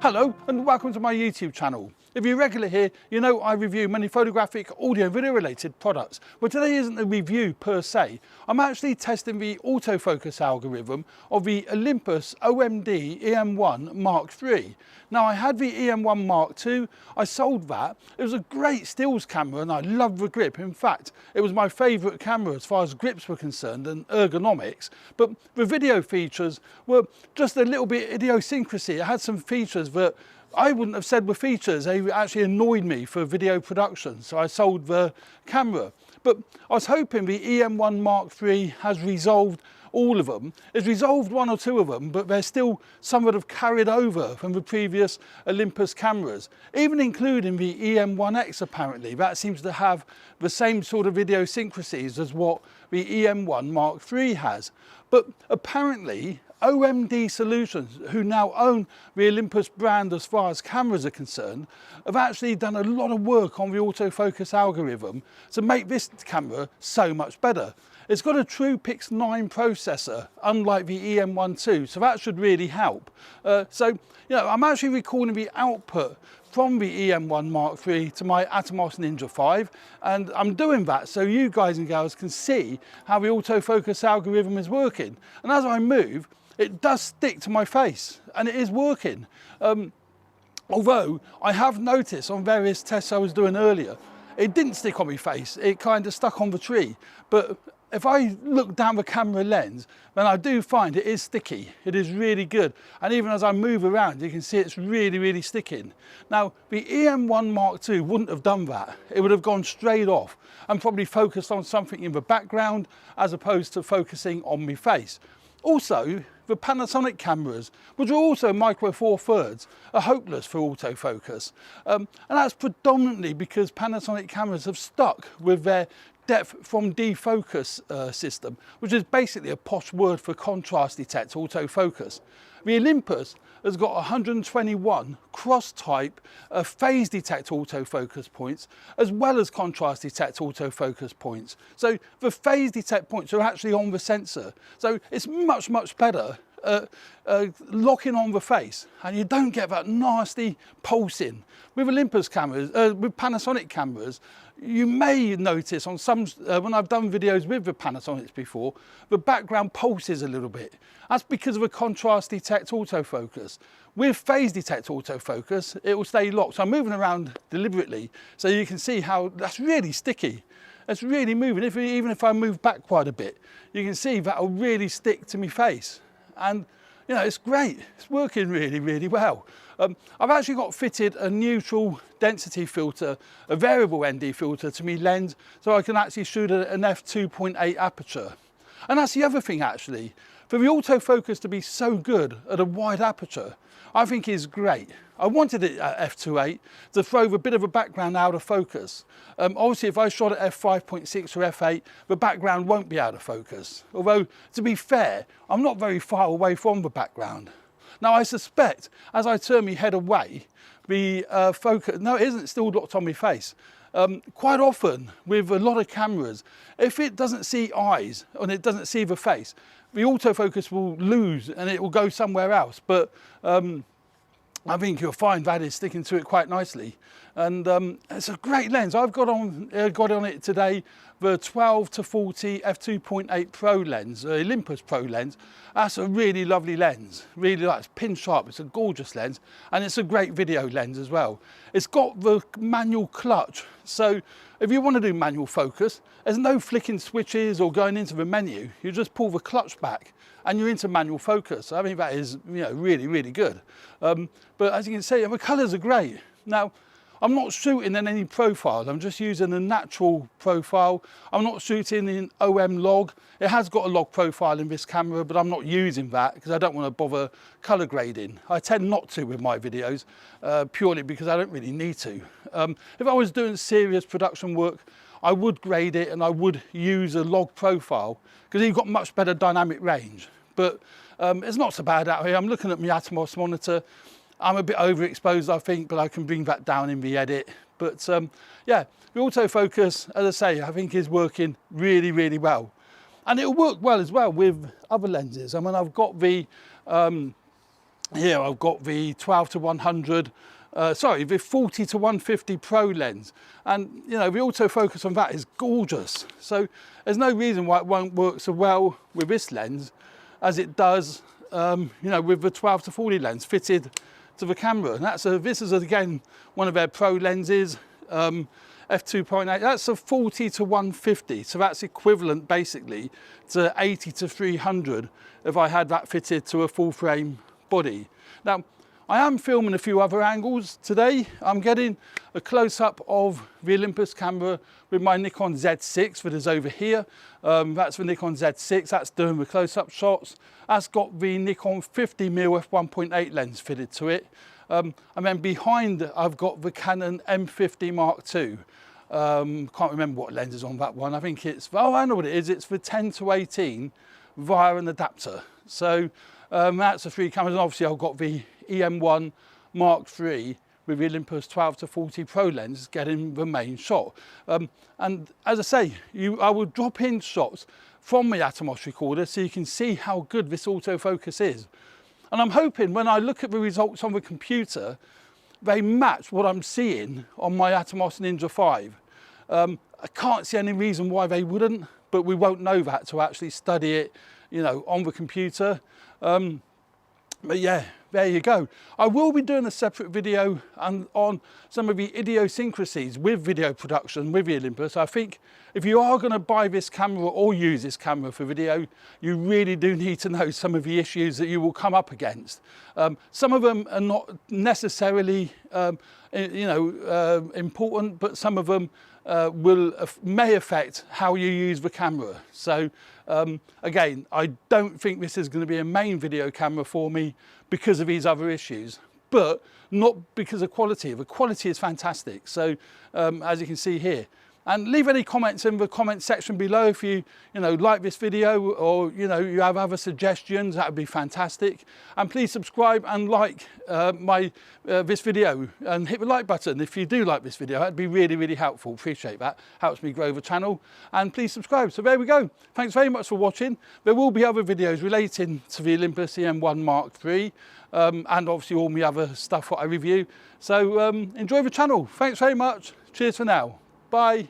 Hello and welcome to my YouTube channel. If you're regular here, you know I review many photographic, audio and video related products. But today isn't a review per se. I'm actually testing the autofocus algorithm of the Olympus OM-D EM1 Mark III. Now I had the EM1 Mark II, I sold that. It was a great stills camera and I love the grip. In fact, it was my favourite camera as far as grips were concerned and ergonomics. But the video features were just a little bit idiosyncrasy. It had some features that I wouldn't have said were features. They actually annoyed me for video production, so I sold the camera. But I was hoping the EM1 Mark III has resolved all of them. It's resolved one or two of them, but there's still some that have carried over from the previous Olympus cameras, even including the EM1X apparently. That seems to have the same sort of idiosyncrasies as what the EM1 Mark III has. But apparently OMD Solutions, who now own the Olympus brand as far as cameras are concerned, have actually done a lot of work on the autofocus algorithm to make this camera so much better. It's got a true Pix9 processor, unlike the EM1 II, so that should really help. I'm actually recording the output from the EM1 Mark III to my Atomos Ninja 5, and I'm doing that so you guys and girls can see how the autofocus algorithm is working. And as I move, it does stick to my face, and it is working. Although I have noticed on various tests I was doing earlier, it didn't stick on my face, it kind of stuck on the tree. But if I look down the camera lens, then I do find it is sticky. It is really good. And even as I move around, you can see it's really, really sticking. Now, the EM1 Mark II wouldn't have done that. It would have gone straight off and probably focused on something in the background as opposed to focusing on my face. Also, the Panasonic cameras, which are also micro four thirds, are hopeless for autofocus. And that's predominantly because Panasonic cameras have stuck with their depth from defocus system, which is basically a posh word for contrast detect autofocus. The Olympus has got 121 cross-type phase detect autofocus points, as well as contrast detect autofocus points. So the phase detect points are actually on the sensor. So it's much, much better locking on the face, and you don't get that nasty pulsing. With Olympus cameras, with Panasonic cameras, you may notice on some, when I've done videos with the Panasonics before, the background pulses a little bit. That's because of a contrast detect autofocus. With phase detect autofocus, it will stay locked. So I'm moving around deliberately so you can see how that's really sticky. It's really moving. Even if I move back quite a bit, you can see that will really stick to my face. And you know, it's great. It's working really, really well. I've actually got fitted a neutral density filter, a variable ND filter to my lens, so I can actually shoot an f2.8 aperture. And that's the other thing actually. For the autofocus to be so good at a wide aperture, I think is great. I wanted it at f2.8 to throw a bit of a background out of focus. Obviously, if I shot at f5.6 or f8, the background won't be out of focus. Although, to be fair, I'm not very far away from the background. Now, I suspect, as I turn my head away, the focus, no, it isn't, still locked on my face. Quite often, with a lot of cameras, if it doesn't see eyes and it doesn't see the face, the autofocus will lose and it will go somewhere else. But I think you'll find that is sticking to it quite nicely. And it's a great lens. I've got on it today the 12 to 40 f2.8 Pro lens, Olympus Pro lens. That's a really lovely lens. Really like, it's pin sharp, it's a gorgeous lens, and it's a great video lens as well. It's got the manual clutch, so if you want to do manual focus, there's no flicking switches or going into the menu. You just pull the clutch back and you're into manual focus. I think that is, you know, really, really good. But as you can see, the colours are great. Now, I'm not shooting in any profile. I'm just using a natural profile. I'm not shooting in OM log. It has got a log profile in this camera, but I'm not using that because I don't want to bother colour grading. I tend not to with my videos, purely because I don't really need to. If I was doing serious production work, I would grade it and I would use a log profile because you've got much better dynamic range. But it's not so bad out here. I'm looking at my Atomos monitor. I'm a bit overexposed, I think, but I can bring that down in the edit. But yeah, the autofocus, as I say, I think is working really, really well. And it'll work well as well with other lenses. I mean, I've got the here I've got the 12 to 100, the 40 to 150 Pro lens, and you know the autofocus on that is gorgeous. So there's no reason why it won't work so well with this lens as it does, you know, with the 12 to 40 lens fitted to the camera. And this is again one of their Pro lenses, f2.8. That's a 40 to 150, so that's equivalent basically to 80 to 300 if I had that fitted to a full frame body. Now, I am filming a few other angles today. I'm getting a close-up of the Olympus camera with my Nikon Z6 that is over here. That's the Nikon Z6, that's doing the close-up shots. That's got the Nikon 50mm f1.8 lens fitted to it. And then behind I've got the Canon M50 Mark II. Can't remember what lens is on that one. I think it's, oh, I know what it is. It's the 10 to 18 via an adapter. So that's the three cameras. And obviously I've got the EM1 Mark III with the Olympus 12 to 40 Pro lens getting the main shot. And as I say, I will drop in shots from my Atomos recorder so you can see how good this autofocus is. And I'm hoping when I look at the results on the computer, they match what I'm seeing on my Atomos Ninja 5. I can't see any reason why they wouldn't, but we won't know that to actually study it, you know, on the computer. But yeah, there you go. I will be doing a separate video on some of the idiosyncrasies with video production with the Olympus. I think if you are going to buy this camera or use this camera for video, you really do need to know some of the issues that you will come up against. Some of them are not necessarily important, but some of them may affect how you use the camera. So again, I don't think this is going to be a main video camera for me because of these other issues, but not because of quality. The quality is fantastic. So as you can see here, and leave any comments in the comment section below if you like this video, or you have other suggestions. That would be fantastic. And please subscribe and like this video, and hit the like button if you do like this video. That'd be really, really helpful. Appreciate that. Helps me grow the channel. And please subscribe. So there we go. Thanks very much for watching. There will be other videos relating to the Olympus EM1 Mark III, and obviously all my other stuff that I review. So enjoy the channel. Thanks very much. Cheers for now. Bye.